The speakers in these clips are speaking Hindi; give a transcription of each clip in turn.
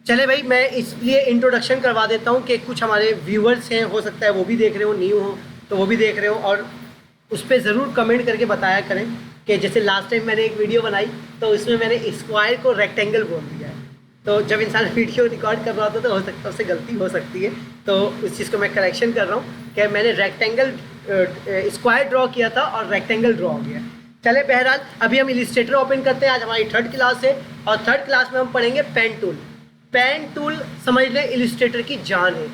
चले भाई, मैं इसलिए इंट्रोडक्शन करवा देता हूँ कि कुछ हमारे व्यूअर्स हैं, हो सकता है वो भी देख रहे हो, न्यू हो तो वो भी देख रहे हो, और उस पर ज़रूर कमेंट करके बताया करें कि जैसे लास्ट टाइम मैंने एक वीडियो बनाई तो इसमें मैंने स्क्वायर को रेक्टेंगल बोल दिया है। तो जब इंसान वीडियो रिकॉर्ड कर रहा होता तो हो सकता है उससे गलती हो सकती है, तो उस चीज़ को मैं करेक्शन कर रहा हूँ कि मैंने रेक्टेंगल स्क्वायर ड्रॉ किया था और रेक्टेंगल ड्रॉ हो गया। चले बहरहाल, अभी हम इलिस्ट्रेटर ओपन करते हैं। आज हमारी 3rd क्लास है और 3rd क्लास में हम पढ़ेंगे पेन टूल। पेन टूल समझ लें इलिस्ट्रेटर की जान है,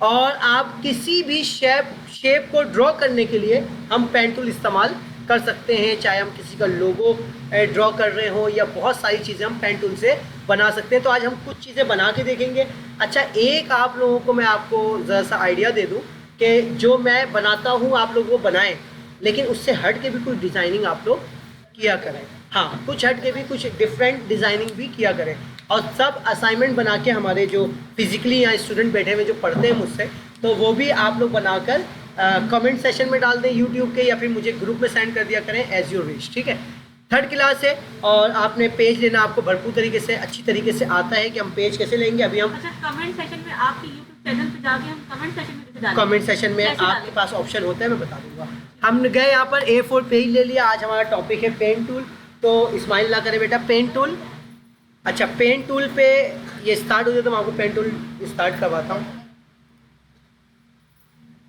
और आप किसी भी शेप को ड्रॉ करने के लिए हम पेन टूल इस्तेमाल कर सकते हैं, चाहे हम किसी का लोगो ड्रॉ कर रहे हो या बहुत सारी चीज़ें हम पेन टूल से बना सकते हैं। तो आज हम कुछ चीज़ें बना के देखेंगे। अच्छा, एक आप लोगों को मैं आपको ज़रा सा आइडिया दे दूं कि जो मैं बनाता हूं आप लोग वो बनाएं, लेकिन उससे हट के भी कुछ डिज़ाइनिंग आप लोग किया करें। हाँ, कुछ हट के भी कुछ डिफरेंट डिज़ाइनिंग भी किया करें, और सब असाइनमेंट बना के हमारे जो फिजिकली यहाँ स्टूडेंट बैठे हुए जो पढ़ते हैं मुझसे, तो वो भी आप लोग बनाकर कमेंट सेशन में डाल दें यूट्यूब के, या फिर मुझे ग्रुप में सेंड कर दिया करें एज योर विश। ठीक है, 3rd क्लास है और आपने पेज लेना आपको भरपूर तरीके से अच्छी तरीके से आता है कि हम पेज कैसे लेंगे। अभी हम कमेंट सेशन में आपके यूट्यूब चैनल पे जाके हम कमेंट सेशन में कैसे डालेंगे? कमेंट सेशन में आपके पास ऑप्शन होता है, मैं बता दूंगा। हम गए यहाँ पर A4 पेज ले लिया। आज हमारा टॉपिक है पेन टूल। तो इस्माइल ना करे बेटा, पेन टूल। अच्छा, पेन टूल पे ये स्टार्ट हो जाए तो मैं आपको पेन टूल स्टार्ट करवाता हूँ।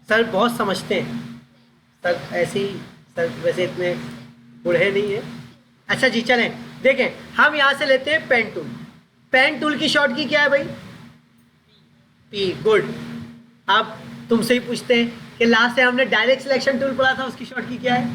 सर बहुत समझते हैं सर, ऐसे ही सर वैसे इतने बूढ़े नहीं है। अच्छा जी, चलें देखें, हम यहाँ से लेते हैं पेन टूल। पेन टूल की शॉर्ट की क्या है भाई? पी। गुड। अब तुमसे ही पूछते हैं कि लास्ट से हमने डायरेक्ट सिलेक्शन टूल पढ़ा था, उसकी शॉर्ट की क्या है?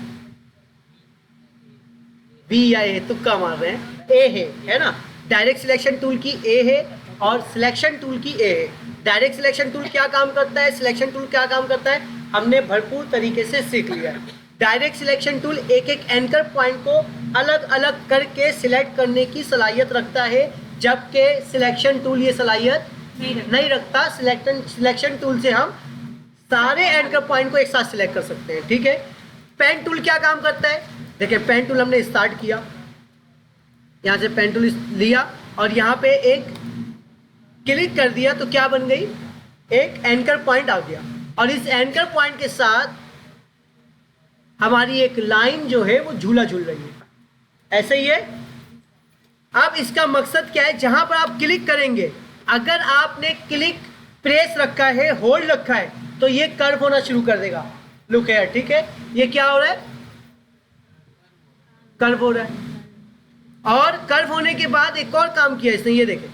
बी या ए? तुक्का मार रहे हैं, ए है ना? डायरेक्ट सिलेक्शन टूल की ए है और सिलेक्शन टूल की ए है। डायरेक्ट सिलेक्शन टूल क्या काम करता है, सिलेक्शन टूल क्या काम करता है, हमने भरपूर तरीके से सीख लिया है। डायरेक्ट सिलेक्शन टूल एक एक एंकर पॉइंट को अलग अलग करके सिलेक्ट करने की सलाहियत रखता है, जबकि सिलेक्शन टूल ये सलाहियत नहीं रखता। सिलेक्शन टूल से हम सारे एंकर पॉइंट को एक साथ सिलेक्ट कर सकते हैं। ठीक है, पेन टूल क्या काम करता है? देखिए, पेन टूल हमने स्टार्ट किया, यहाँ से पेन टूल लिया और यहाँ पे एक क्लिक कर दिया तो क्या बन गई? एक एंकर पॉइंट आ गया, और इस एंकर पॉइंट के साथ हमारी एक लाइन जो है वो झूला झूल रही है। ऐसे ही है। अब इसका मकसद क्या है? जहां पर आप क्लिक करेंगे, अगर आपने क्लिक प्रेस रखा है, होल्ड रखा है, तो ये कर्व होना शुरू कर देगा। Look here. ठीक है, ये क्या हो रहा है? कर्व हो रहा है। और कर्व होने के बाद एक और काम किया इसने, ये देखें,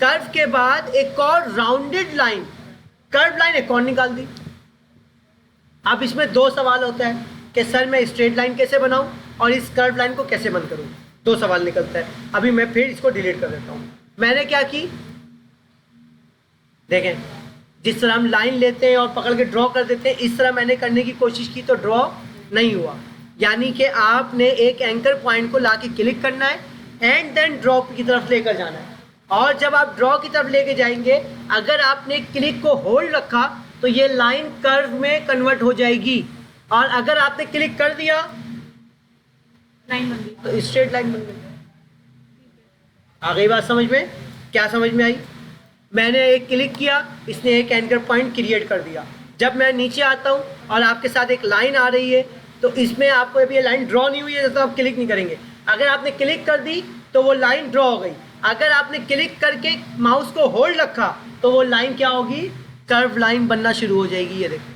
कर्व के बाद एक और राउंडेड लाइन, कर्व लाइन एक और निकाल दी। अब इसमें 2 सवाल होता है कि सर मैं स्ट्रेट लाइन कैसे बनाऊं और इस कर्व लाइन को कैसे बंद करूं। 2 सवाल निकलता है। अभी मैं फिर इसको डिलीट कर देता हूं। मैंने क्या की, देखें, जिस तरह हम लाइन लेते हैं और पकड़ के ड्रॉ कर देते हैं, इस तरह मैंने करने की कोशिश की तो ड्रॉ नहीं हुआ। यानी कि आपने एक एंकर पॉइंट को लाके क्लिक करना है एंड देन ड्रॉ की तरफ लेकर जाना है, और जब आप ड्रॉ की तरफ लेके जाएंगे, अगर आपने क्लिक को होल्ड रखा तो ये लाइन कर्व में कन्वर्ट हो जाएगी, और अगर आपने क्लिक कर दिया लाइन बन गई तो स्ट्रेट लाइन बन गई। आ गई बात समझ में? क्या समझ में आई? मैंने एक क्लिक किया, इसने एक एंकर पॉइंट क्रिएट कर दिया। जब मैं नीचे आता हूँ और आपके साथ एक लाइन आ रही है, तो इसमें आपको अभी ये लाइन ड्रॉ नहीं हुई है तो आप क्लिक नहीं करेंगे। अगर आपने क्लिक कर दी तो वो लाइन ड्रॉ हो गई। अगर आपने क्लिक करके माउस को होल्ड रखा तो वो लाइन क्या होगी? कर्व लाइन बनना शुरू हो जाएगी। ये देखो,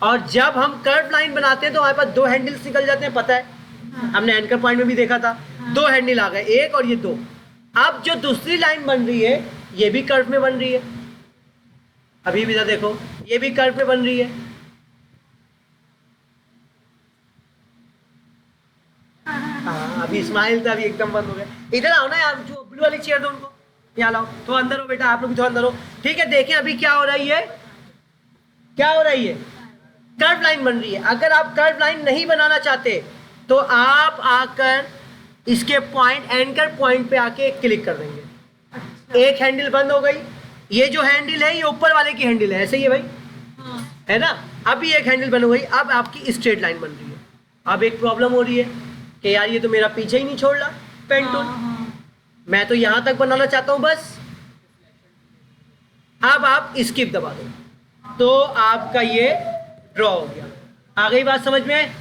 और जब हम कर्व लाइन बनाते हैं तो हमारे पास 2 हैंडल्स निकल जाते हैं, पता है? हमने एंकर पॉइंट में भी देखा था। 2 हैंडल आ गए, एक और ये 2। अब जो दूसरी लाइन बन रही है ये भी कर्व में बन रही है। अभी भी देखो, ये भी कर्व में बन रही है। हाँ, अभी स्माइल था, अभी एकदम बंद हो गया। इधर आओ ना यार, जो ब्लू वाली चेयर दो उनको, यहाँ लाओ। तो अंदर हो बेटा, आप लोग भी तो अंदर हो। ठीक है, देखें अभी क्या हो रही है, क्या हो रही है? कर्व लाइन बन रही है। अगर आप कर्व लाइन नहीं बनाना चाहते तो आप आकर इसके पॉइंट, एंकर पॉइंट पे आके क्लिक कर देंगे। अच्छा। एक हैंडल बंद हो गई। ये जो हैंडल है ये ऊपर वाले की हैंडल है, ऐसे ही है भाई, है ना? अभी एक हैंडल बन गई, अब आपकी स्ट्रेट लाइन बन रही है। अब एक प्रॉब्लम हो रही है कि यार ये तो मेरा पीछे ही नहीं छोड़ रहा पेन टूल। मैं तो यहां तक बनाना चाहता हूं बस। अब आप स्किप दबा दो तो आपका ये ड्रॉ हो गया। आ गई बात समझ में?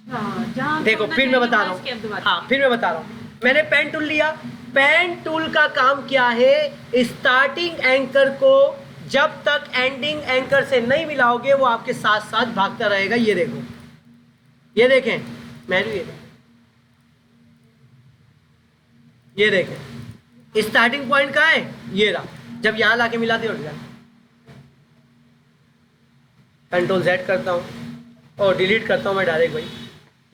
जहाँ देखो करना फिर मैं चाहिए बता वहाँ रहा skip हूँ, दबा हाँ फिर मैं बता रहा हूँ। मैंने पेन टूल लिया। पेन टूल का काम क्या है? स्टार्टिंग एंकर को जब तक एंडिंग एंकर से नहीं मिलाओगे वो आपके साथ साथ भागता रहेगा। ये देखो, ये देखें, मैं भी ये देखें स्टार्टिंग पॉइंट कहाँ है? ये रहा। जब यहाँ लाके मिला दे उठ जाए। कंट्रोल Z करता हूँ और डिलीट करता हूँ मैं डायरेक्ट भाई।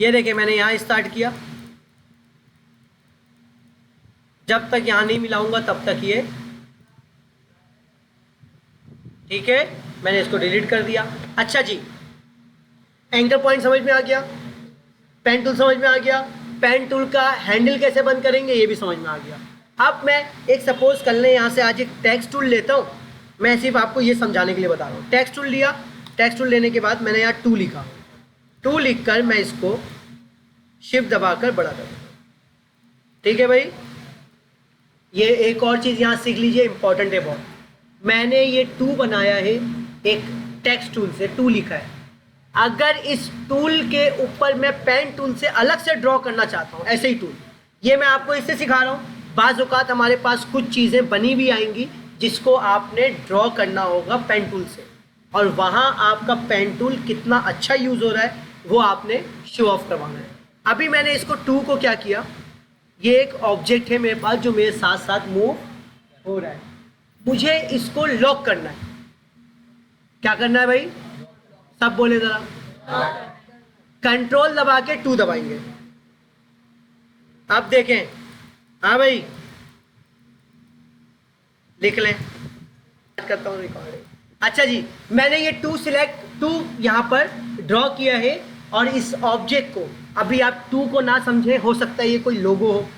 ये देखें मैंने यहाँ स्टार्ट किया, जब तक यहाँ नहीं मिलाऊंगा तब तक ये ठीक है। मैंने इसको डिलीट कर दिया। अच्छा जी, एंकर पॉइंट समझ में आ गया, पेन टूल समझ में आ गया, पेन टूल का हैंडल कैसे बंद करेंगे ये भी समझ में आ गया। अब मैं एक सपोज कर लें यहाँ से आज एक टेक्स्ट टूल लेता हूँ। मैं सिर्फ आपको ये समझाने के लिए बता रहा हूँ। टेक्स्ट टूल लिया, टेक्स्ट टूल लेने के बाद मैंने यहाँ 2 लिखा। 2 लिख कर मैं इसको शिफ्ट दबाकर बड़ा कर दूँ। ठीक है भाई। ये एक और चीज़ यहाँ सीख लीजिए, इंपॉर्टेंट है बहुत। मैंने ये 2 बनाया है एक टेक्स्ट टूल से, 2 लिखा है। अगर इस टूल के ऊपर मैं पेन टूल से अलग से ड्रॉ करना चाहता हूँ, ऐसे ही टूल, ये मैं आपको इससे सिखा रहा हूँ। बाज़ औक़ात हमारे पास कुछ चीज़ें बनी भी आएंगी जिसको आपने ड्रॉ करना होगा पेन टूल से, और वहाँ आपका पेन टूल कितना अच्छा यूज़ हो रहा है वो आपने शो ऑफ करवाना है। अभी मैंने इसको 2 को क्या किया, ये एक ऑब्जेक्ट है मेरे पास जो मेरे साथ साथ मूव हो रहा है। मुझे इसको लॉक करना है। क्या करना है भाई? सब बोले जरा। कंट्रोल दबा के 2 दबाएंगे। अब देखें, हाँ भाई लिख लें, करता हूँ रिकॉर्डिंग। अच्छा जी, मैंने ये 2 यहाँ पर ड्रॉ किया है, और इस ऑब्जेक्ट को अभी आप 2 को ना समझें, हो सकता है ये कोई लोगो हो,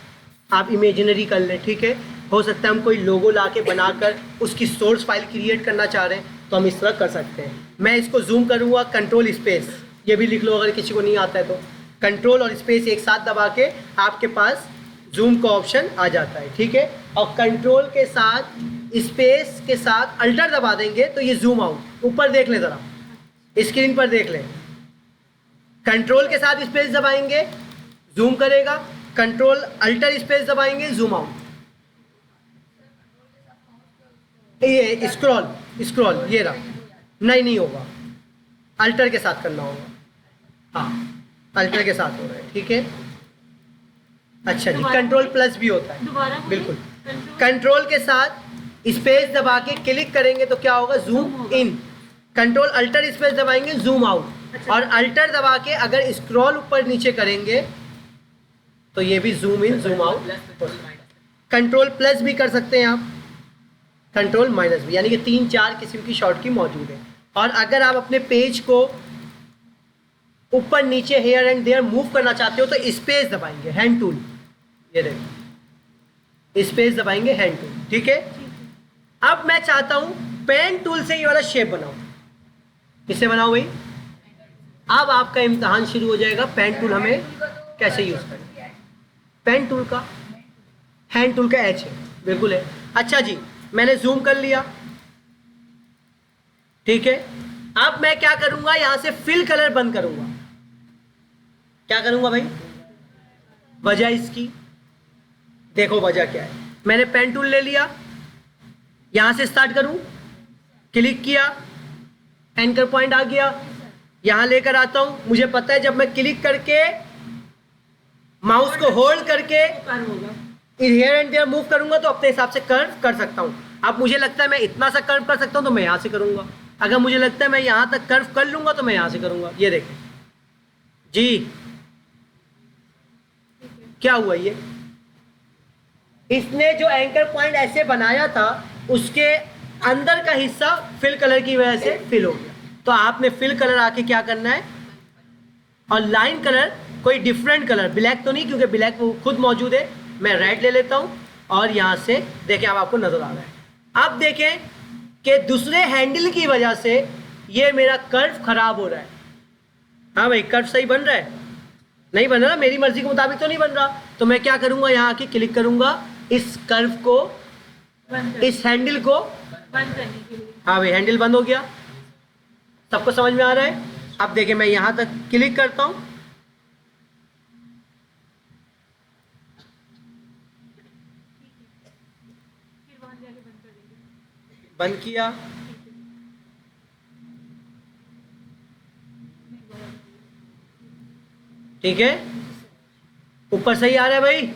आप इमेजिनरी कर लें, ठीक है। हो सकता है हम कोई लोगो लाके बनाकर उसकी सोर्स फाइल क्रिएट करना चाह रहे हैं तो हम इस तरह कर सकते हैं। मैं इसको जूम करूँगा, कंट्रोल स्पेस, ये भी लिख लो अगर किसी को नहीं आता है तो। कंट्रोल और स्पेस एक साथ दबा के आपके पास जूम का ऑप्शन आ जाता है, ठीक है। और कंट्रोल के साथ स्पेस के साथ अल्टर दबा देंगे तो ये जूम आउट। ऊपर देख ले ज़रा, स्क्रीन पर देख ले। कंट्रोल के साथ स्पेस दबाएंगे जूम करेगा, कंट्रोल अल्टर स्पेस दबाएंगे जूम आउट। ये स्क्रॉल ये रहा, नहीं होगा, अल्टर के साथ करना होगा। हाँ, अल्टर के साथ हो रहा है, ठीक है। अच्छा जी, कंट्रोल प्लस भी होता है, बिल्कुल। कंट्रोल के साथ स्पेस दबा के क्लिक करेंगे तो क्या होगा? Zoom in. Control alter space दबाएंगे जूम आउट। अच्छा। और अल्टर दबा के अगर स्क्रॉल ऊपर नीचे करेंगे तो ये भी zoom in zoom out. Control plus भी कर सकते हैं आप, कंट्रोल माइनस भी, यानी कि 3-4 किस्म की शॉर्ट की मौजूद है। और अगर आप अपने पेज को ऊपर नीचे हेयर एंड देयर मूव करना चाहते हो तो स्पेस दबाएंगे, हैंड टूल, ये देखो स्पेस दबाएंगे, हैंड टूल, ठीक है। अब मैं चाहता हूं पेन टूल से ये वाला शेप बनाओ। किससे बनाओ भाई? अब आपका इम्तहान शुरू हो जाएगा, पेन टूल हमें कैसे यूज करें। पेन टूल का हैंड टूल का एच है, बिल्कुल है। अच्छा जी, मैंने जूम कर लिया, ठीक है। अब मैं क्या करूंगा, यहां से फिल कलर बंद करूंगा। क्या करूंगा भाई? वजह इसकी देखो, वजह क्या है। मैंने पेन टूल ले लिया, यहां से स्टार्ट करूं, क्लिक किया, एंकर पॉइंट आ गया, यहां लेकर आता हूं। मुझे पता है जब मैं क्लिक करके माउस को होल्ड करके हियर एंड देयर मूव करूंगा तो अपने हिसाब से कर्व कर सकता हूं। अब मुझे लगता है मैं इतना सा कर्व कर सकता हूं तो मैं यहां से करूंगा। अगर मुझे लगता है मैं यहां तक कर्व कर लूंगा तो मैं यहां से करूंगा। ये देखें जी, क्या हुआ? ये इसने जो एंकर पॉइंट ऐसे बनाया था उसके अंदर का हिस्सा फिल कलर की वजह से फिल हो गया। तो आपने फिल कलर आके क्या करना है, और लाइन कलर कोई डिफरेंट कलर, ब्लैक तो नहीं क्योंकि ब्लैक वो खुद मौजूद है। मैं रेड ले लेता हूं और यहां से देखें, अब आपको नजर आ रहा है। अब देखें कि दूसरे हैंडल की वजह से ये मेरा कर्व खराब हो रहा है। हाँ भाई, कर्व सही बन रहा है? नहीं बन रहा, मेरी मर्जी के मुताबिक तो नहीं बन रहा। तो मैं क्या करूंगा, यहाँ आके क्लिक करूंगा इस कर्व को, बंद इस हैंडल को, बंद करने के लिए। हाँ भाई हैंडल बंद हो गया। सबको समझ में आ रहा है? अब देखिए मैं यहां तक क्लिक करता हूं, फिर वहां जाके बंद कर देंगे। बंद किया। ठीक है, ऊपर सही आ रहा है भाई।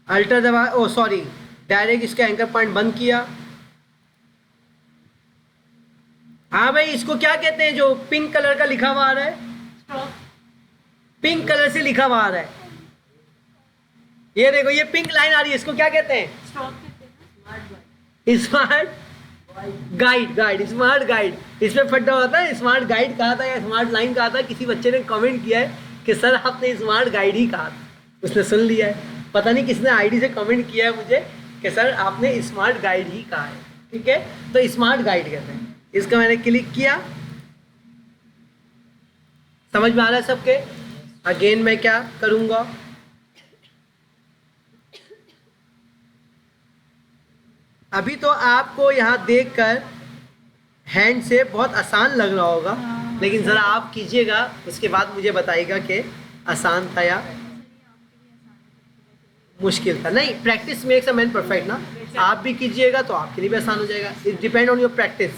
अल्टर दबा, ओ सॉरी, डायरेक्ट इसका एंकर पॉइंट बंद किया। हाँ भाई, इसको क्या कहते हैं जो पिंक कलर का लिखा हुआ आ रहा है? स्टॉप। पिंक कलर से लिखा हुआ आ रहा है, ये देखो, ये पिंक लाइन आ रही है, इसको क्या कहते हैं? स्टॉप कहते हैं ना। Smart guide. Guide, smart guide, इसमें फटा होता है। स्मार्ट गाइड कहा था या स्मार्ट लाइन कहा था? किसी बच्चे ने कमेंट किया है कि सर आपने स्मार्ट गाइड ही कहा था, उसने सुन लिया है। पता नहीं किसने आईडी से कमेंट किया है मुझे कि सर आपने स्मार्ट गाइड ही कहा है। ठीक है, तो स्मार्ट गाइड कहते हैं इसका। मैंने क्लिक किया, समझ में आ रहा है सबके? अगेन मैं क्या करूंगा, अभी तो आपको यहाँ देखकर हैंड से बहुत आसान लग रहा होगा, लेकिन ज़रा आप कीजिएगा, उसके बाद मुझे बताइएगा कि आसान था या मुश्किल था। नहीं, practice makes a man perfect ना। आप भी कीजिएगा तो आपके लिए भी आसान हो जाएगा। It depend on your practice.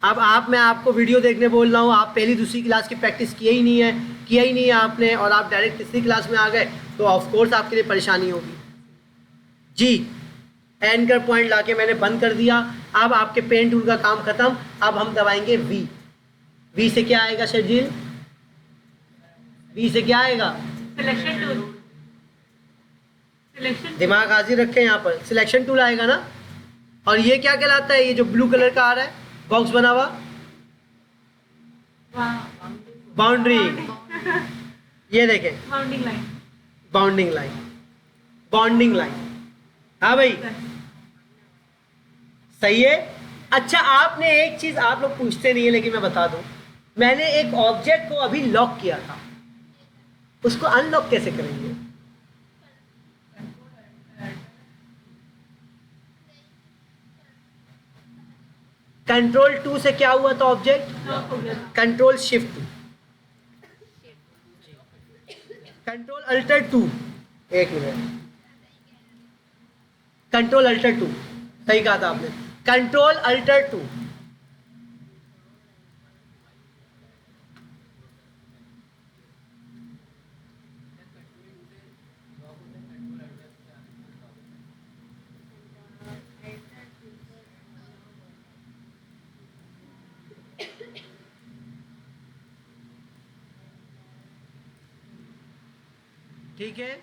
अब मैं आपको वीडियो देखने बोल रहा हूँ, आप पहली दूसरी क्लास की प्रैक्टिस किया ही नहीं है आपने, और आप डायरेक्ट तीसरी क्लास में आ गए, तो ऑफ कोर्स आपके लिए परेशानी होगी जी। एंकर पॉइंट लाके मैंने बंद कर दिया। अब आपके पेन टूल का काम खत्म। अब हम दबाएंगे वी। वी से क्या आएगा शर्जील? वी से क्या आएगा? Selection tool. सिलेक्शन दिमाग हाजिर रखें, यहाँ पर सिलेक्शन टूल आएगा ना। और ये क्या कहलाता है? ये जो ब्लू कलर का आ रहा है बॉक्स बना हुआ, बाउंड्री। ये देखें, bounding line. Bounding line, bounding line. हाँ भाई, सही है। अच्छा, आपने एक चीज आप लोग पूछते नहीं है, लेकिन मैं बता दूं, मैंने एक ऑब्जेक्ट को अभी लॉक किया था, उसको अनलॉक कैसे करेंगे? कंट्रोल 2 से क्या हुआ था ऑब्जेक्ट? लॉक हो गया था। कंट्रोल शिफ्ट, कंट्रोल अल्टर 2, एक मिनट, कंट्रोल अल्टर 2, सही कहा था आपने, कंट्रोल अल्टर 2। ठीक है,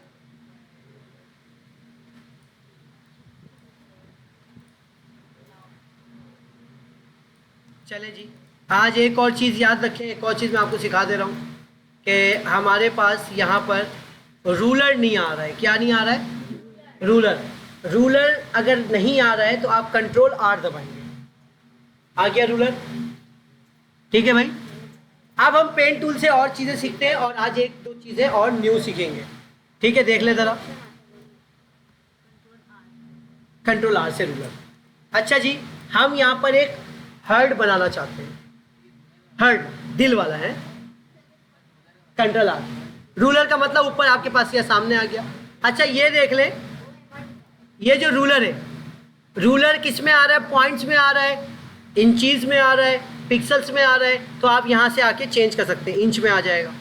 चले जी। आज एक और चीज़ याद रखें, एक और चीज़ मैं आपको सिखा दे रहा हूँ कि हमारे पास यहाँ पर रूलर नहीं आ रहा है। क्या नहीं आ रहा है? रूलर। रूलर अगर नहीं आ रहा है तो आप कंट्रोल आर दबाएंगे, आ गया रूलर। ठीक है भाई, अब हम पेन टूल से और चीज़ें सीखते हैं, और आज एक दो चीज़ें और न्यू सीखेंगे। ठीक है, देख ले ज़रा, कंट्रोल आर से रूलर। अच्छा जी, हम यहाँ पर एक हर्ट बनाना चाहते हैं, हर्ट दिल वाला है, कंट्रोल आर। रूलर का मतलब ऊपर आपके पास या सामने आ गया। अच्छा, ये देख ले, ये जो रूलर है, रूलर किस में आ रहा है? पॉइंट्स में आ रहा है, इंचीज में आ रहा है, पिक्सल्स में आ रहा है। तो आप यहाँ से आके चेंज कर सकते हैं, इंच में आ जाएगा,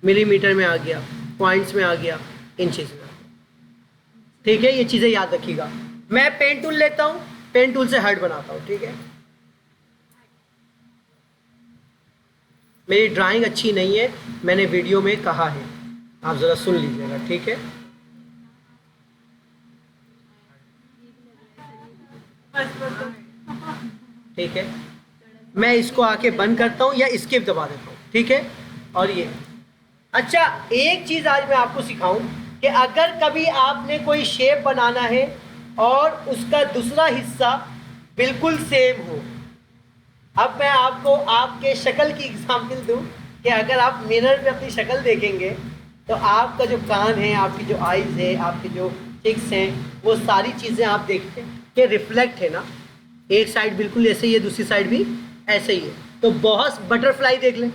मिलीमीटर में आ गया, पॉइंट्स में आ गया, इंचेस में आ गया। ठीक है, ये चीज़ें याद रखिएगा। मैं पेन टूल लेता हूँ, पेन टूल से हर्ट बनाता हूँ। ठीक है, मेरी ड्राइंग अच्छी नहीं है, मैंने वीडियो में कहा है, आप ज़रा सुन लीजिएगा। ठीक है, ठीक है, मैं इसको आके बंद करता हूँ या स्किप दबा देता हूँ। ठीक है, और ये अच्छा, एक चीज़ आज मैं आपको सिखाऊं कि अगर कभी आपने कोई शेप बनाना है और उसका दूसरा हिस्सा बिल्कुल सेम हो। अब मैं आपको आपके शक्ल की एग्जाम्पल दूं कि अगर आप मिरर में अपनी शक्ल देखेंगे तो आपका जो कान है, आपकी जो आईज है, आपके जो चिक्स हैं, वो सारी चीज़ें आप देखते हैं कि रिफ्लेक्ट है ना, एक साइड बिल्कुल ऐसे ही है, दूसरी साइड भी ऐसे ही है। तो बहुत बटरफ्लाई देख लें,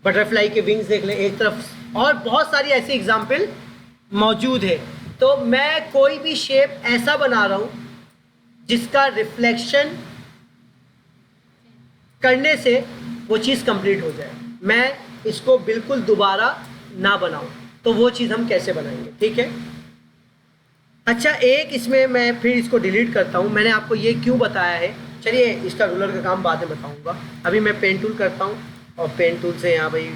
बटरफ्लाई के विंग्स देख लें एक तरफ, और बहुत सारी ऐसी एग्जाम्पल मौजूद है। तो मैं कोई भी शेप ऐसा बना रहा हूँ जिसका रिफ्लेक्शन करने से वो चीज़ कंप्लीट हो जाए, मैं इसको बिल्कुल दोबारा ना बनाऊं। तो वो चीज़ हम कैसे बनाएंगे, ठीक है। अच्छा, एक इसमें मैं फिर इसको डिलीट करता हूं। मैंने आपको ये क्यों बताया है, चलिए इसका रूलर का काम बाद में बताऊंगा। अभी मैं पेन टूल करता हूं, और पेन टूल से यहाँ भाई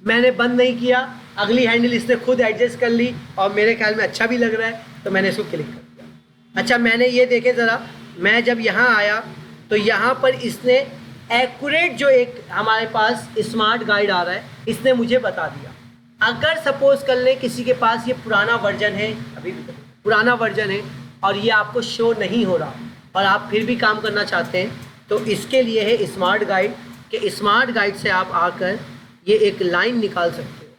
मैंने बंद नहीं किया, अगली हैंडल इसने खुद एडजस्ट कर ली, और मेरे ख्याल में अच्छा भी लग रहा है, तो मैंने इसको क्लिक कर दिया। अच्छा, मैंने ये देखे ज़रा, मैं जब यहाँ आया तो यहाँ पर इसने एक्यूरेट जो एक हमारे पास स्मार्ट गाइड आ रहा है, इसने मुझे बता दिया। अगर सपोज कर लें किसी के पास ये पुराना वर्जन है, अभी भी पुराना वर्जन है, और ये आपको शो नहीं हो रहा, और आप फिर भी काम करना चाहते हैं, तो इसके लिए है स्मार्ट गाइड, कि स्मार्ट गाइड से आप आकर ये एक लाइन निकाल सकते हो।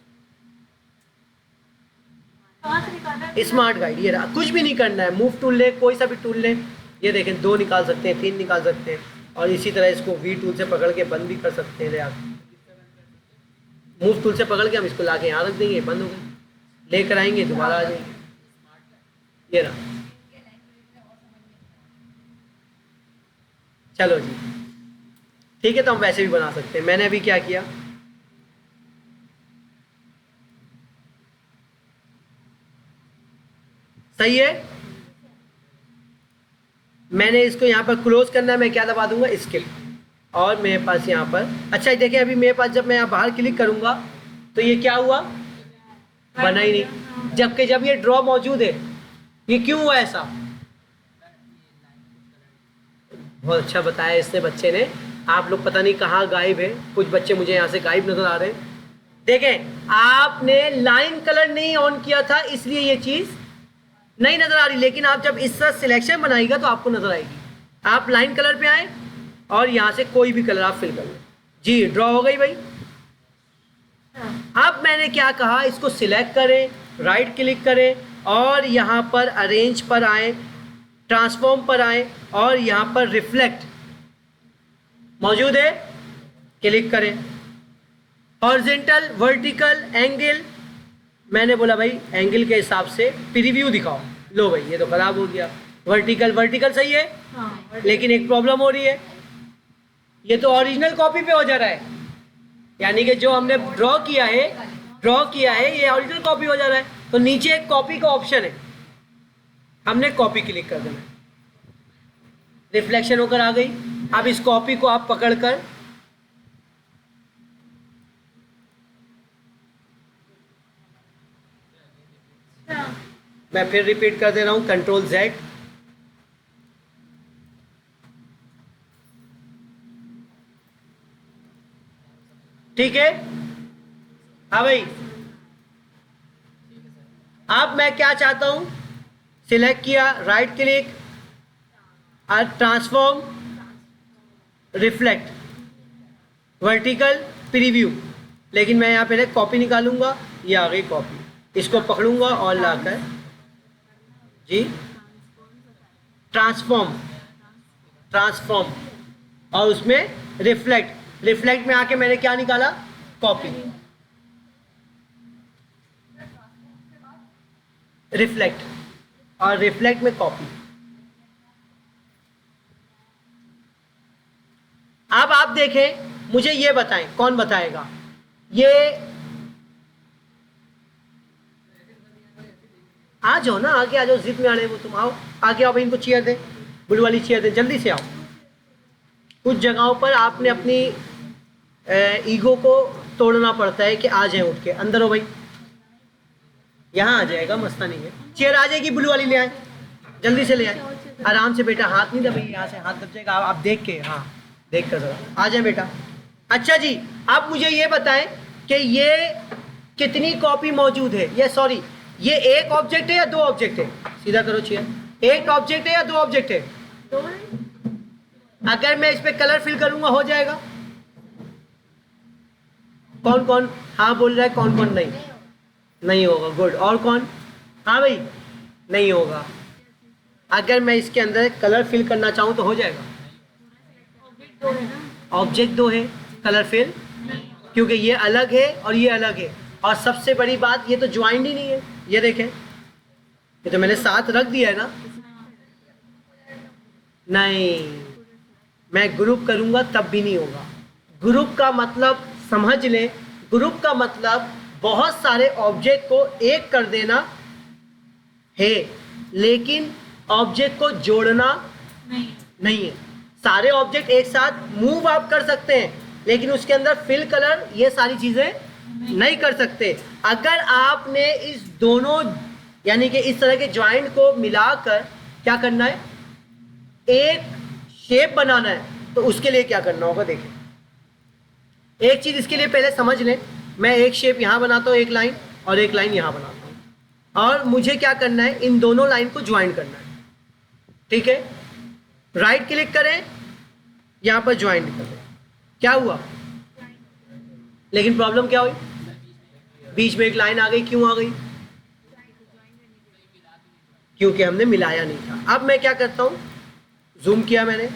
कहाँ से निकालना है? स्मार्ट गाइड ये रहा, कुछ भी नहीं करना है, मूव टूल ले, कोई सा भी टूल ले, ये देखें 2 निकाल सकते हैं, 3 निकाल सकते हैं, और इसी तरह इसको वी टूल से पकड़ के बंद भी कर सकते हैं। आप मूव टूल से पकड़ के हम इसको लाके यहाँ रख देंगे, बंद हो गए, लेकर आएंगे, दोबारा आ जाएंगे, ये रहा। चलो जी, ठीक है, तो हम वैसे भी बना सकते हैं। मैंने अभी क्या किया, सही है, मैंने इसको यहाँ पर क्लोज करना है, मैं क्या दबा दूंगा, स्किप, और मेरे पास यहाँ पर, अच्छा देखिए अभी मेरे पास जब मैं यहाँ बाहर क्लिक करूँगा तो ये क्या हुआ, बना ही नहीं, जबकि जब ये ड्रॉ मौजूद है, ये क्यों हुआ ऐसा। बहुत अच्छा बताया इसने बच्चे ने, आप लोग पता नहीं कहाँ गायब है, कुछ बच्चे मुझे यहाँ से गायब नजर आ रहे हैं। देखें, आपने लाइन कलर नहीं ऑन किया था, इसलिए ये चीज़ नहीं नजर आ रही, लेकिन आप जब इस तरह सिलेक्शन बनाएगा तो आपको नजर आएगी। आप लाइन कलर पे आए और यहाँ से कोई भी कलर आप फिल कर लें, जी ड्रॉ हो गई भाई। अब मैंने क्या कहा, इसको सिलेक्ट करें, राइट क्लिक करें, और यहाँ पर अरेंज पर आए, ट्रांसफॉर्म पर आए, और यहाँ पर रिफ्लेक्ट मौजूद है, क्लिक करें। हॉरिजॉन्टल, वर्टिकल, एंगल, मैंने बोला भाई एंगल के हिसाब से प्रीव्यू दिखाओ, लो भाई ये तो खराब हो गया। वर्टिकल, वर्टिकल सही है, हाँ, लेकिन एक प्रॉब्लम हो रही है, ये तो ओरिजिनल कॉपी पे हो जा रहा है, यानी कि जो हमने ड्रॉ किया है ये ओरिजिनल कॉपी हो जा रहा है। तो नीचे एक कॉपी का ऑप्शन है, हमने कॉपी क्लिक कर देना, रिफ्लेक्शन होकर आ गई। अब इस कॉपी को आप पकड़कर मैं फिर रिपीट कर दे रहा हूं, कंट्रोल Z, ठीक है। हाँ भाई, अब मैं क्या चाहता हूं, सिलेक्ट किया, right click, transform, reflect, vertical, preview, लेकिन मैं यहाँ पहले कॉपी निकालूंगा, ये आ गई कॉपी, इसको पकड़ूंगा और लाकर जी ट्रांसफॉर्म, और उसमें रिफ्लेक्ट में आके मैंने क्या निकाला, कॉपी, रिफ्लेक्ट, और रिफ्लेक्ट में कॉपी। अब आप देखें, मुझे ये बताएं, कौन बताएगा, ये आ जाओ ना, आगे आ जाओ, जिद में आने वो, तुम आओ आगे आओ भाई, इनको चेयर दे, ब्लू वाली चेयर दे, जल्दी से आओ। कुछ जगहों पर आपने अपनी ईगो को तोड़ना पड़ता है कि आ जाए, उठ के अंदर हो भाई, यहाँ आ जाएगा, मसला नहीं है, चेयर आ जाएगी, ब्लू वाली ले आए, जल्दी से ले आए, आराम से बेटा, हाथ नहीं दबाइए, यहाँ से हाथ दब जाएगा, आप देख के, हाँ देख कर जरा आ जाए बेटा। अच्छा जी, आप मुझे ये बताएं कि ये कितनी कॉपी मौजूद है, ये सॉरी ये एक ऑब्जेक्ट है या 2 ऑब्जेक्ट है, सीधा करो चेयर, एक ऑब्जेक्ट है या दो ऑब्जेक्ट है? दो है। अगर मैं इस पे कलर फिल करूंगा हो जाएगा? कौन कौन हाँ बोल रहा है, कौन कौन नहीं? नहीं होगा, गुड। और कौन? हाँ भाई, नहीं होगा। अगर मैं इसके अंदर कलर फिल करना चाहूँ तो हो जाएगा? ऑब्जेक्ट दो है ना। ऑब्जेक्ट दो है, कलर फिल, क्योंकि ये अलग है और ये अलग है। और सबसे बड़ी बात, ये तो ज्वाइंट ही नहीं है। ये देखें, ये तो मैंने साथ रख दिया है ना। नहीं, मैं ग्रुप करूंगा तब भी नहीं होगा। ग्रुप का मतलब समझ लें, ग्रुप का मतलब बहुत सारे ऑब्जेक्ट को एक कर देना है, लेकिन ऑब्जेक्ट को जोड़ना नहीं। नहीं है। सारे ऑब्जेक्ट एक साथ मूव आप कर सकते हैं, लेकिन उसके अंदर फिल कलर ये सारी चीजें नहीं कर सकते। अगर आपने इस दोनों यानी कि इस तरह के ज्वाइंट को मिलाकर क्या करना है, एक शेप बनाना है, तो उसके लिए क्या करना होगा देखें। एक चीज इसके लिए पहले समझ लें, मैं एक शेप यहां बनाता हूं, एक लाइन, और एक लाइन यहां बनाता हूं, और मुझे क्या करना है, इन दोनों लाइन को ज्वाइन करना है। ठीक है, राइट क्लिक करें, यहां पर ज्वाइन करें, क्या हुआ? लेकिन प्रॉब्लम क्या हुई, बीच में एक लाइन आ गई। क्यों आ गई? क्योंकि हमने मिलाया नहीं था। अब मैं क्या करता हूं, जूम किया मैंने,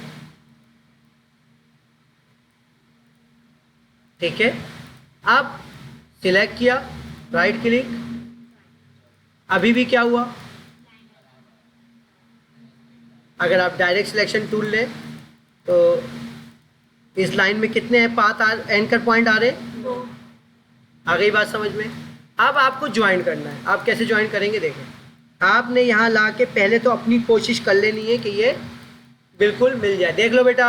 ठीक है। अब सिलेक्ट किया, राइट क्लिक, अभी भी क्या हुआ? अगर आप डायरेक्ट सिलेक्शन टूल लें तो इस लाइन में कितने पाथ एंकर पॉइंट आ रहे? दो। आ गई बात समझ में? अब आपको ज्वाइन करना है। आप कैसे ज्वाइन करेंगे देखें, आपने यहाँ ला के पहले तो अपनी कोशिश कर लेनी है कि ये बिल्कुल मिल जाए। देख लो बेटा,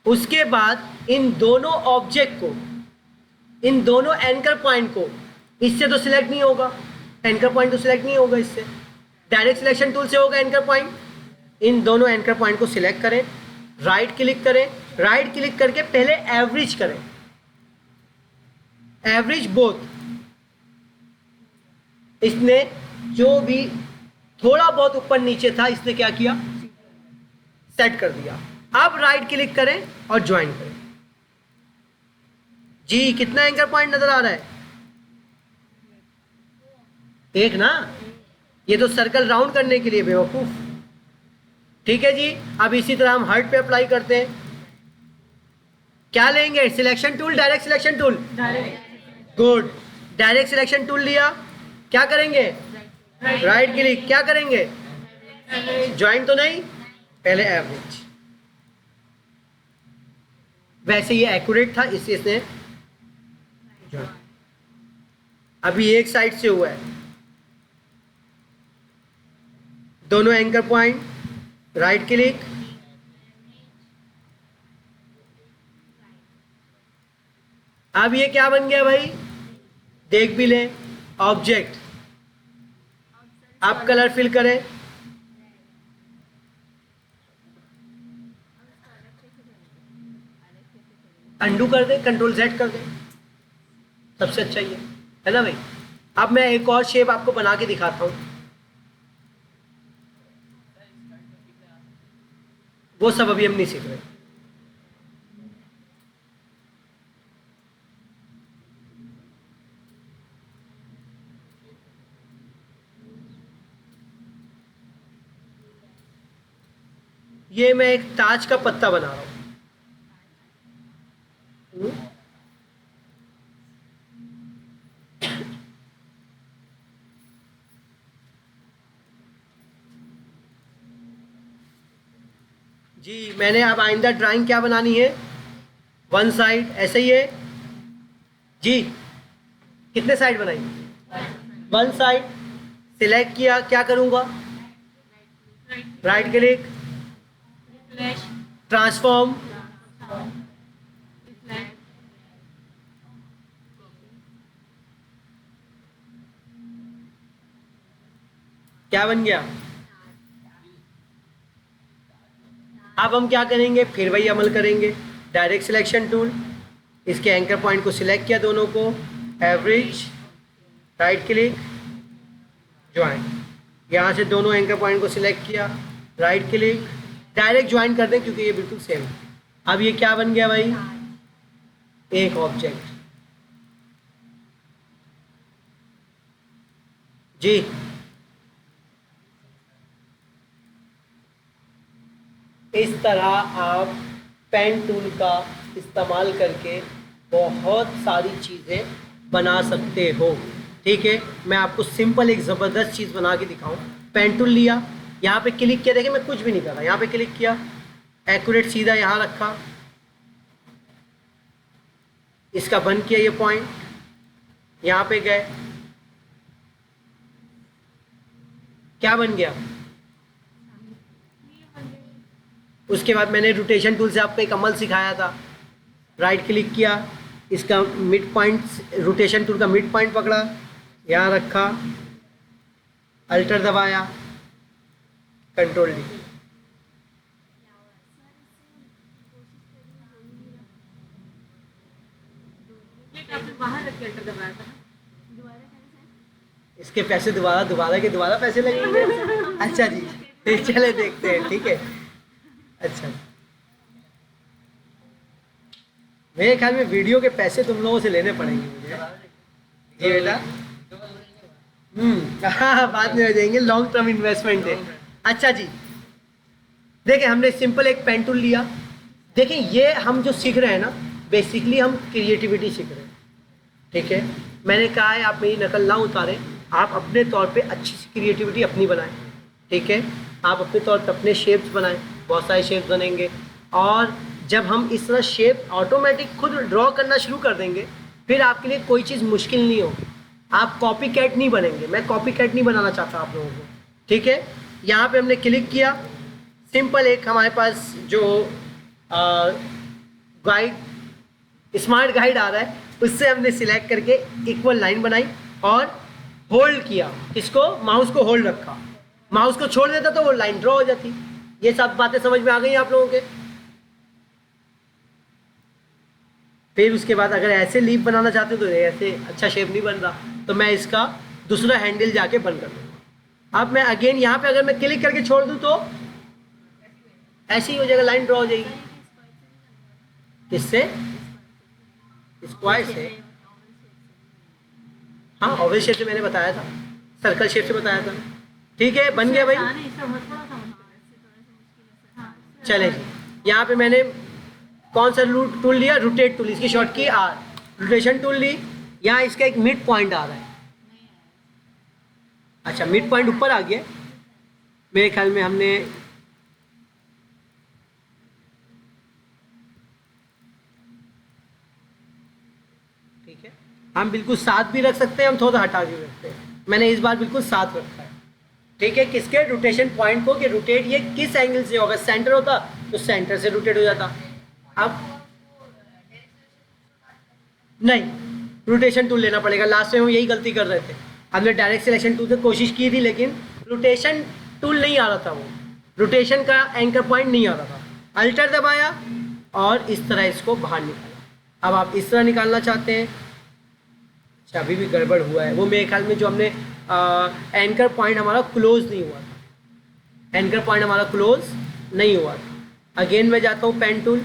उसके बाद इन दोनों ऑब्जेक्ट को, इन दोनों एंकर पॉइंट को, इससे तो सिलेक्ट नहीं होगा, एंकर पॉइंट तो सिलेक्ट नहीं होगा इससे, डायरेक्ट सिलेक्शन टूल से होगा एंकर पॉइंट। इन दोनों एंकर पॉइंट को सिलेक्ट करें, राइट क्लिक करें, राइट क्लिक करके पहले एवरेज करें, एवरेज बोथ। इसने जो भी थोड़ा बहुत ऊपर नीचे था, इसने क्या किया, सेट कर दिया। अब राइट क्लिक करें और ज्वाइन करें। जी, कितना एंकर पॉइंट नजर आ रहा है? एक ना, ये तो सर्कल राउंड करने के लिए बेवकूफ। ठीक है जी, अब इसी तरह हम हार्ट पे अप्लाई करते हैं। क्या लेंगे, selection tool, direct selection tool? Direct. Good, direct selection tool लिया, क्या करेंगे, राइट क्लिक, क्या करेंगे, ज्वाइन तो नहीं, पहले एवरेज। वैसे ये एक्यूरेट था, इससे इसने join। अभी एक साइड से हुआ है, दोनों एंकर पॉइंट, राइट क्लिक, अब ये क्या बन गया भाई, देख भी लें, ऑब्जेक्ट। आप कलर फिल करें, अंडू कर दें, कंट्रोल Z कर दें, सबसे अच्छा ये है ना भाई। अब मैं एक और शेप आपको बना के दिखाता हूं, वो सब अभी हम नहीं सीख रहे। ये मैं एक ताज का पत्ता बना रहा हूं। जी, मैंने अब आइंदा ड्राइंग क्या बनानी है, वन साइड, ऐसे ही है जी। कितने साइड बनाई, वन साइड। सिलेक्ट किया, क्या करूंगा, राइट क्लिक, ट्रांसफॉर्म, क्या बन गया। अब हम क्या करेंगे, फिर वही अमल करेंगे, डायरेक्ट सिलेक्शन टूल, इसके एंकर पॉइंट को सिलेक्ट किया दोनों को, एवरेज, राइट क्लिक, ज्वाइन। यहाँ से दोनों एंकर पॉइंट को सिलेक्ट किया, राइट क्लिक, डायरेक्ट ज्वाइन कर दें क्योंकि ये बिल्कुल सेम है। अब ये क्या बन गया भाई, एक ऑब्जेक्ट। जी इस तरह आप पेन टूल का इस्तेमाल करके बहुत सारी चीज़ें बना सकते हो। ठीक है, मैं आपको सिंपल एक ज़बरदस्त चीज़ बना के दिखाऊं। पेन टूल लिया, यहाँ पे क्लिक किया, देखिए मैं कुछ भी नहीं कर रहा, यहाँ पे क्लिक किया, एक्यूरेट सीधा यहाँ रखा, इसका बंद किया ये पॉइंट, यहाँ पे गए, क्या बन गया। उसके बाद मैंने रोटेशन टूल से आपको एक अमल सिखाया था, राइट क्लिक किया, इसका मिड पॉइंट, रोटेशन टूल का मिड पॉइंट पकड़ा, यहाँ रखा, अल्टर दबाया, कंट्रोल डी। आपने बाहर रख के अल्टर दबाया था ना? इसके पैसे दोबारा पैसे लगेंगे। अच्छा जी, फिर चले देखते हैं। ठीक है, अच्छा मेरे ख्याल में वीडियो के पैसे तुम लोगों से लेने पड़ेंगे मुझे। जी बेटा, हाँ बाद में हो जाएंगे, लॉन्ग टर्म इन्वेस्टमेंट है। अच्छा जी, देखिए हमने सिंपल एक पेन टूल लिया। देखिए ये हम जो सीख रहे हैं ना, बेसिकली हम क्रिएटिविटी सीख रहे हैं। ठीक है, मैंने कहा है आप मेरी नकल ना उतारें, आप अपने तौर पे अच्छी सी क्रिएटिविटी अपनी बनाएं। ठीक है, आप अपने तौर पे अपने शेप्स बनाएं, बहुत सारे शेप्स बनेंगे, और जब हम इस तरह शेप ऑटोमेटिक खुद ड्रॉ करना शुरू कर देंगे, फिर आपके लिए कोई चीज़ मुश्किल नहीं होगी। आप कॉपी कैट नहीं बनेंगे, मैं कॉपी कैट नहीं बनाना चाहता आप लोगों को। ठीक है, यहाँ पे हमने क्लिक किया, सिंपल एक हमारे पास जो गाइड, स्मार्ट गाइड आ रहा है, उससे हमने सिलेक्ट करके इक्वल लाइन बनाई और होल्ड किया, इसको माउस को होल्ड रखा, माउस को छोड़ देता तो वो लाइन ड्रॉ हो जाती। ये सब बातें समझ में आ गई आप लोगों के। फिर उसके बाद अगर ऐसे लीफ बनाना चाहते हो तो ऐसे अच्छा शेप नहीं बन रहा, तो मैं इसका दूसरा हैंडल जाके बंद कर दूँगा। अब मैं अगेन यहाँ पे अगर मैं क्लिक करके छोड़ दूँ तो ऐसे ही हो जाएगा, लाइन ड्रॉ हो जाएगी। किससे? स्क्वायर से। हाँ, ओवल शेप से मैंने बताया था, सर्कल शेप से बताया था। ठीक है, बन गया भाई। चले जी, यहाँ पे मैंने कौन सा टूल लिया, रोटेट टूल, इसकी शॉर्ट की आर, रोटेशन टूल ली। यहाँ इसका एक मिड पॉइंट आ रहा है। अच्छा, मिड पॉइंट ऊपर आ गया मेरे ख्याल में। हमने ठीक है, हम बिल्कुल साथ भी रख सकते हैं, हम थोड़ा हटा के रखते हैं। मैंने इस बार बिल्कुल साथ रखा है। ठीक है, किसके रोटेशन पॉइंट को, कि रोटेट ये किस एंगल से होगा। सेंटर होता तो सेंटर से रोटेट हो जाता। अब नहीं, रोटेशन टूल लेना पड़ेगा। लास्ट में हम यही गलती कर रहे थे, हमने डायरेक्ट सिलेक्शन टूल से कोशिश की थी, लेकिन रोटेशन टूल नहीं आ रहा था, वो रोटेशन का एंकर पॉइंट नहीं आ रहा था। अल्टर दबाया और इस तरह इसको बाहर निकाला। अब आप इस तरह निकालना चाहते हैं। अच्छा, अभी भी गड़बड़ हुआ है, वो मेरे ख्याल में जो हमने एंकर पॉइंट हमारा क्लोज नहीं हुआ था, एंकर पॉइंट हमारा क्लोज नहीं हुआ था। अगेन मैं जाता हूँ पेन टूल,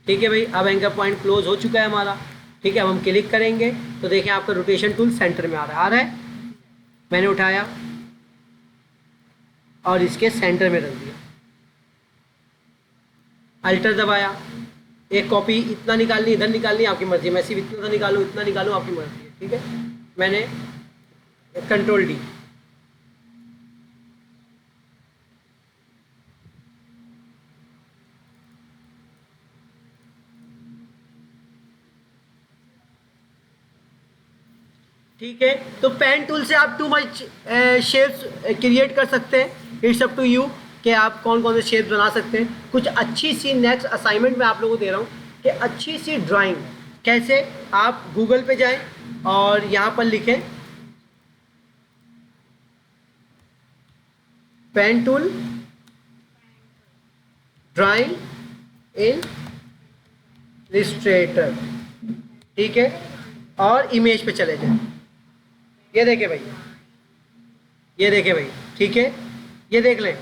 ठीक है भाई। अब एंकर पॉइंट क्लोज हो चुका है हमारा। ठीक है, अब हम क्लिक करेंगे तो देखें आपका रोटेशन टूल सेंटर में आ रहा है। मैंने उठाया और इसके सेंटर में रख दिया, अल्टर दबाया। एक कॉपी इतना निकालनी, इधर निकालनी, आपकी मर्जी। मैं सिर्फ इतना निकालूँ, इतना निकालूँ, आपकी मर्जी है। ठीक है, मैंने कंट्रोल डी। ठीक है, तो पेन टूल से आप टू मच शेप्स क्रिएट कर सकते हैं। इट्स अप टू यू कि आप कौन कौन से शेप्स बना सकते हैं। कुछ अच्छी सी नेक्स्ट असाइनमेंट मैं आप लोगों को दे रहा हूँ कि अच्छी सी ड्राइंग कैसे। आप गूगल पे जाएं और यहाँ पर लिखें पेन टूल, ड्राइंग इन इलस्ट्रेटर, ठीक है। और इमेज पे चले जाए, ये देखे भाई, ये देखे भाई, ठीक है। ये देख लें,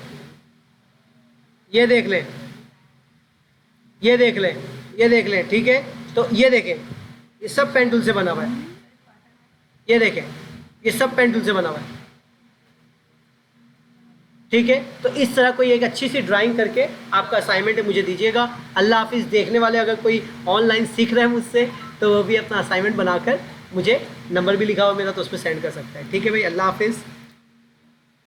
ये देख लें, ये देख लें, ये देख लें, ठीक है। तो ये देखें, ये सब पेन टूल से बना हुआ है, ये देखें, ये सब पेन टूल से बना हुआ है, ठीक है। तो इस तरह कोई एक अच्छी सी ड्राइंग करके आपका असाइनमेंट मुझे दीजिएगा। अल्लाह हाफिज़। देखने वाले अगर कोई ऑनलाइन सीख रहे हैं मुझसे तो वो भी अपना असाइनमेंट बनाकर मुझे, नंबर भी लिखा हुआ मेरा, तो उस पर सेंड कर सकता है, ठीक है भाई। अल्लाह हाफिज़।